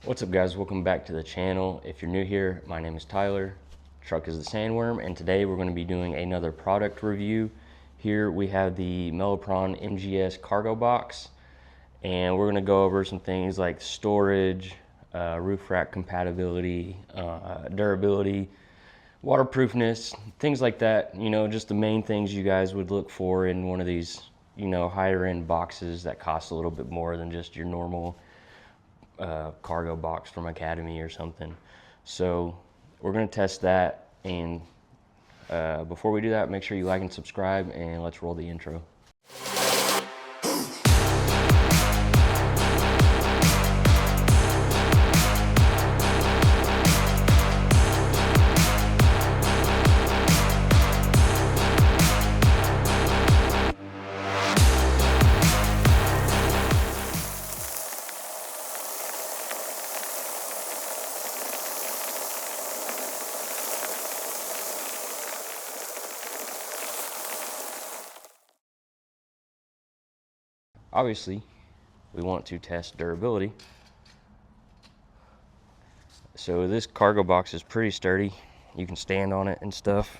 What's up, guys? Welcome back to the channel. If you're new here, my name is Tyler. Truck is the Sandworm, and today we're going to be doing another product review. Here we have the Melipron MGS cargo box, and we're going to go over some things like storage, roof rack compatibility, durability, waterproofness, things like that. You know, just the main things you guys would look for in one of these, higher end boxes that cost a little bit more than just your normal cargo box from Academy or something. So we're going to test that, and before we do that, make sure you like and subscribe, and let's roll the intro. Obviously, we want to test durability. So this cargo box is pretty sturdy. You can stand on it and stuff,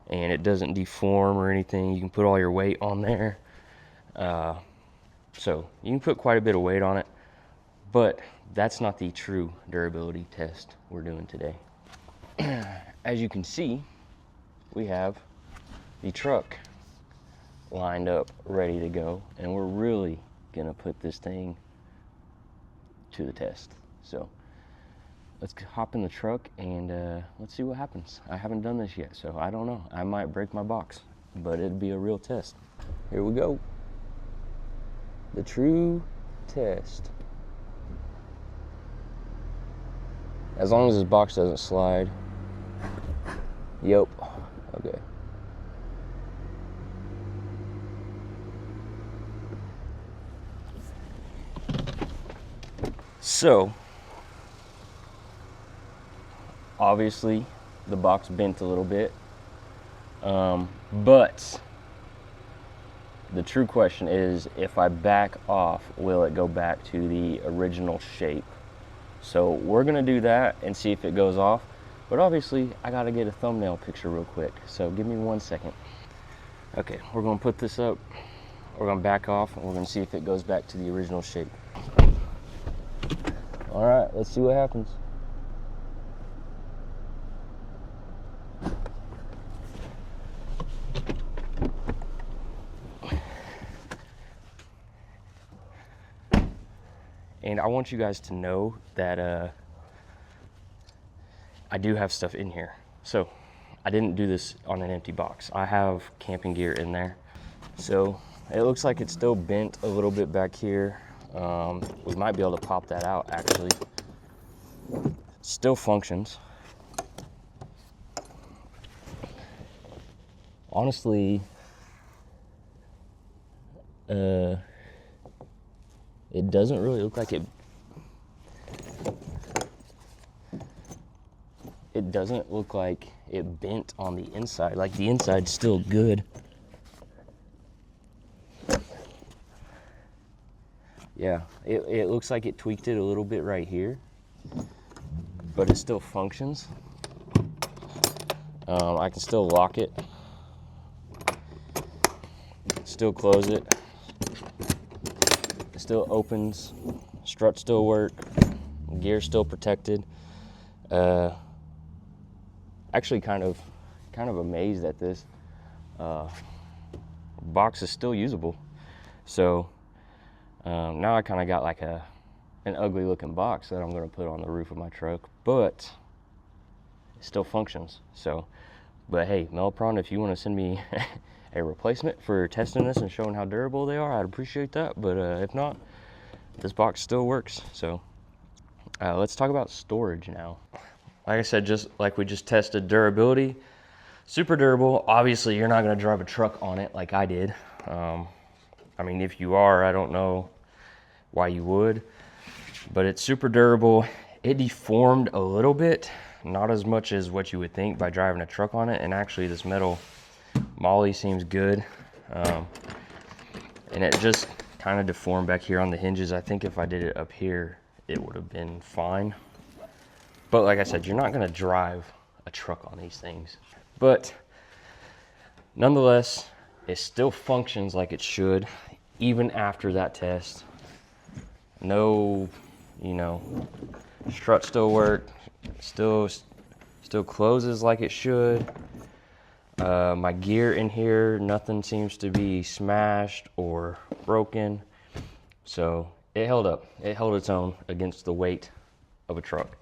and it doesn't deform or anything. You can put all your weight on there. So you can put quite a bit of weight on it, but that's not the true durability test we're doing today. As you can see, we have the truck lined up, ready to go, and we're really gonna put this thing to the test. So let's hop in the truck and let's see what happens. I haven't done this yet, so I don't know. I might break my box, but it'd be a real test. Here we go. The true test. As long as this box doesn't slide. Yep. Okay. So, obviously, the box bent a little bit, but the true question is, if I back off, will it go back to the original shape? So we're gonna do that and see if it goes off, but obviously, I gotta get a thumbnail picture real quick, so give me 1 second. Okay, we're gonna put this up, we're gonna back off, and we're gonna see if it goes back to the original shape. All right, let's see what happens. And I want you guys to know that I do have stuff in here. So I didn't do this on an empty box. I have camping gear in there. So it looks like it's still bent a little bit back here. We might be able to pop that out, actually. Still functions. Honestly, it doesn't really look like it. It doesn't look like it bent on the inside. Like, the inside's still good. Yeah, it looks like it tweaked it a little bit right here, but it still functions. I can still lock it, still close it. It still opens, struts still work, gear's still protected. Actually kind of amazed at this. Box is still usable. So now I kind of got like an ugly looking box that I'm going to put on the roof of my truck, but it still functions. So, but hey, Melipron, if you want to send me a replacement for testing this and showing how durable they are, I'd appreciate that. But if not, this box still works. So let's talk about storage now. Like I said, just like we just tested durability, super durable. Obviously, you're not going to drive a truck on it like I did. I mean, if you are, I don't know why you would, but it's super durable. It deformed a little bit, not as much as what you would think by driving a truck on it. And actually, this metal Molly seems good. And it just kind of deformed back here on the hinges. I think if I did it up here, it would have been fine. But like I said, you're not gonna drive a truck on these things. But nonetheless, it still functions like it should, even after that test. No, you know, strut still work, still closes like it should. My gear in here, nothing seems to be smashed or broken. So it held up. It held its own against the weight of a truck.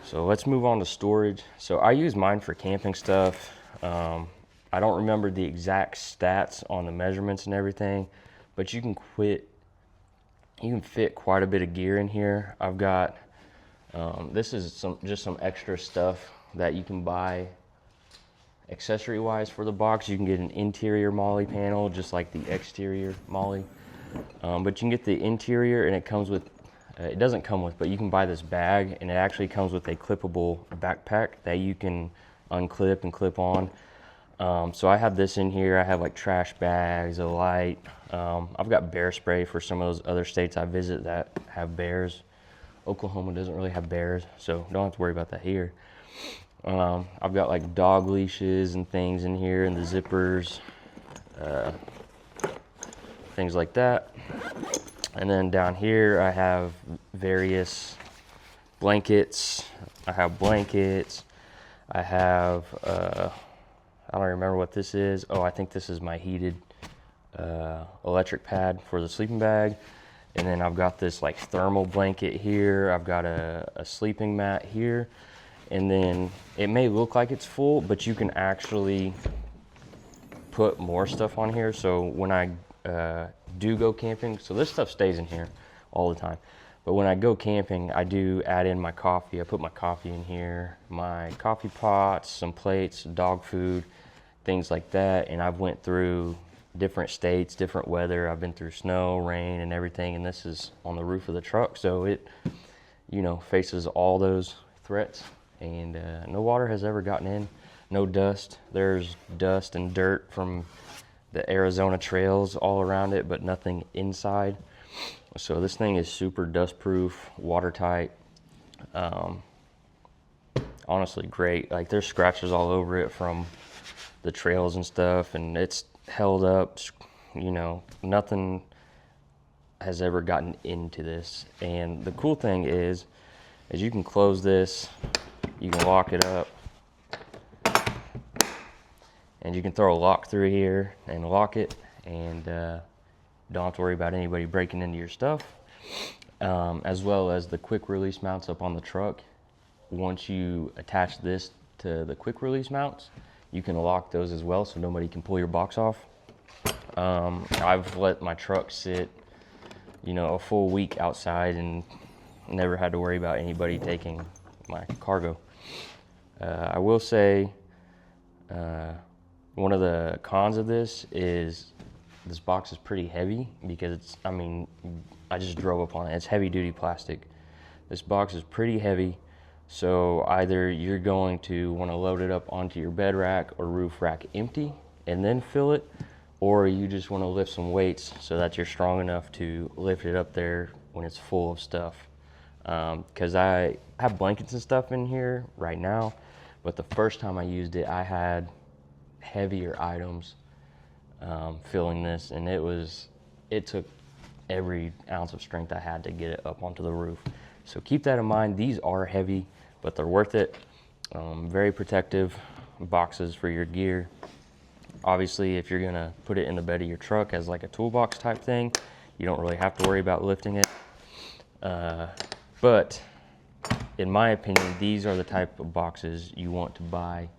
So let's move on to storage. So I use mine for camping stuff. I don't remember the exact stats on the measurements and everything, but you can fit quite a bit of gear in here. I've got, this is just some extra stuff that you can buy accessory wise for the box. You can get an interior MOLLE panel, just like the exterior MOLLE. But you can get the interior, and it comes with, it doesn't come with, but you can buy this bag, and it actually comes with a clippable backpack that you can unclip and clip on. So I have this in here. I have like trash bags, a light. I've got bear spray for some of those other states I visit that have bears. Oklahoma doesn't really have bears, so don't have to worry about that here. I've got like dog leashes and things in here, and the zippers, things like that. And then down here I have various blankets. I have blankets. I have, I don't remember what this is. Oh, I think this is my heated electric pad for the sleeping bag. And then I've got this like thermal blanket here. I've got a sleeping mat here. And then it may look like it's full, but you can actually put more stuff on here. So when I do go camping, so this stuff stays in here all the time. But when I go camping, I do add in my coffee. I put my coffee in here, my coffee pots, some plates, dog food, things like that. And I've went through different states, different weather. I've been through snow, rain, and everything. And this is on the roof of the truck, so it, you know, faces all those threats. And no water has ever gotten in, no dust. There's dust and dirt from the Arizona trails all around it, but nothing inside. So this thing is super dust proof, watertight. Honestly great. Like there's scratches all over it from the trails and stuff, and it's held up. You know, nothing has ever gotten into this. And the cool thing is you can close this, you can lock it up, and you can throw a lock through here and lock it, and don't have to worry about anybody breaking into your stuff. As well as the quick release mounts up on the truck. Once you attach this to the quick release mounts, you can lock those as well, so nobody can pull your box off. I've let my truck sit, you know, a full week outside and never had to worry about anybody taking my cargo. I will say one of the cons of this is this box is pretty heavy, because it's, I mean, I just drove up on it. It's heavy duty plastic. This box is pretty heavy, so either you're going to want to load it up onto your bed rack or roof rack empty and then fill it, or you just want to lift some weights so that you're strong enough to lift it up there when it's full of stuff. Because I have blankets and stuff in here right now, but the first time I used it, I had heavier items filling this, and it took every ounce of strength I had to get it up onto the roof. So keep that in mind. These are heavy, but they're worth it. Very protective boxes for your gear. Obviously, if you're gonna put it in the bed of your truck as like a toolbox type thing, you don't really have to worry about lifting it. But in my opinion, these are the type of boxes you want to buy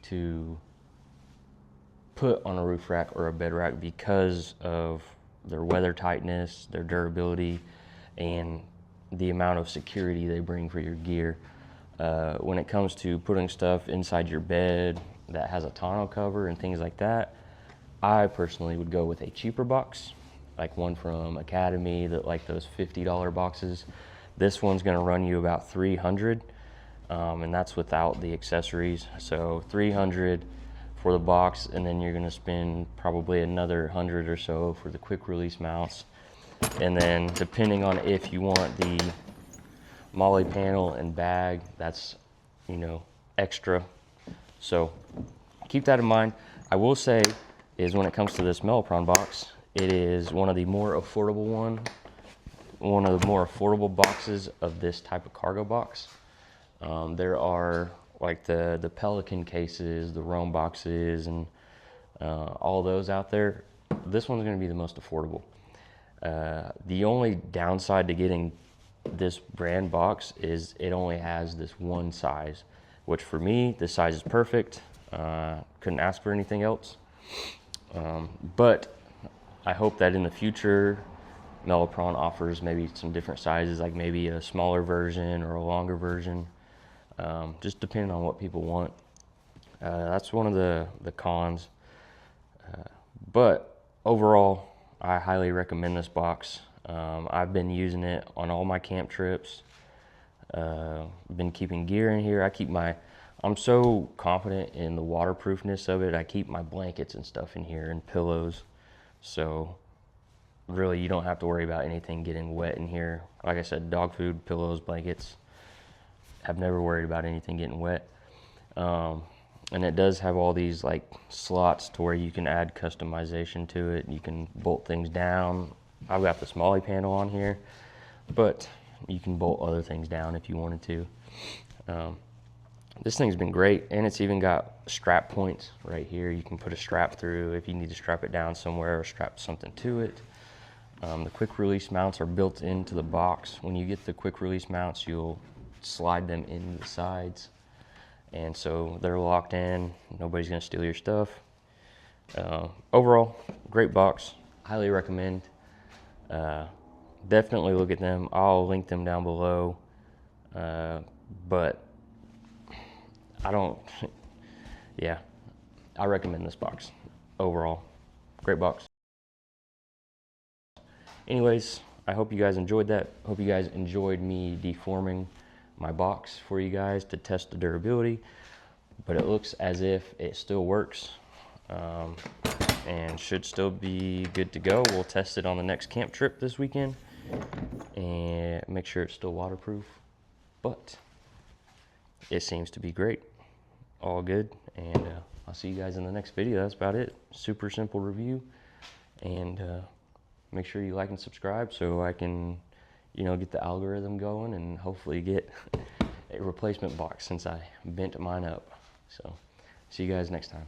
to put on a roof rack or a bed rack, because of their weather tightness, their durability, and the amount of security they bring for your gear. When it comes to putting stuff inside your bed that has a tonneau cover and things like that, I personally would go with a cheaper box, like one from Academy, that like those $50 boxes. This one's gonna run you about $300, and that's without the accessories. So $300 for the box, and then you're gonna spend probably another $100 or so for the quick release mounts. And then depending on if you want the Molly panel and bag, that's, you know, extra. So keep that in mind. I will say is when it comes to this Melipron box, it is one of the more affordable boxes of this type of cargo box. There are like the Pelican cases, the Roam boxes, and all those out there. This one's going to be the most affordable. The only downside to getting this brand box is it only has this one size, which for me, this size is perfect. Couldn't ask for anything else. But I hope that in the future, Melipron offers maybe some different sizes, like maybe a smaller version or a longer version, just depending on what people want. That's one of the cons. But overall, I highly recommend this box. I've been using it on all my camp trips. Been keeping gear in here. I'm so confident in the waterproofness of it. I keep my blankets and stuff in here and pillows. So really you don't have to worry about anything getting wet in here. Like I said, dog food, pillows, blankets. I've never worried about anything getting wet. And it does have all these like slots to where you can add customization to it. You can bolt things down. I've got the Molly panel on here, but you can bolt other things down if you wanted to. This thing's been great, and it's even got strap points right here. You can put a strap through if you need to strap it down somewhere or strap something to it. The quick release mounts are built into the box. When you get the quick release mounts, you'll slide them into the sides. And so they're locked in. Nobody's gonna steal your stuff. Overall, great box. Highly recommend. Definitely look at them. I'll link them down below. But yeah, I recommend this box. Overall, great box. Anyways, I hope you guys enjoyed that. Hope you guys enjoyed me deforming my box for you guys to test the durability, but it looks as if it still works, and should still be good to go. We'll test it on the next camp trip this weekend and make sure it's still waterproof, but it seems to be great. All good, and I'll see you guys in the next video. That's about it. Super simple review, and make sure you like and subscribe so I can, you know, get the algorithm going and hopefully get a replacement box since I bent mine up. So see you guys next time.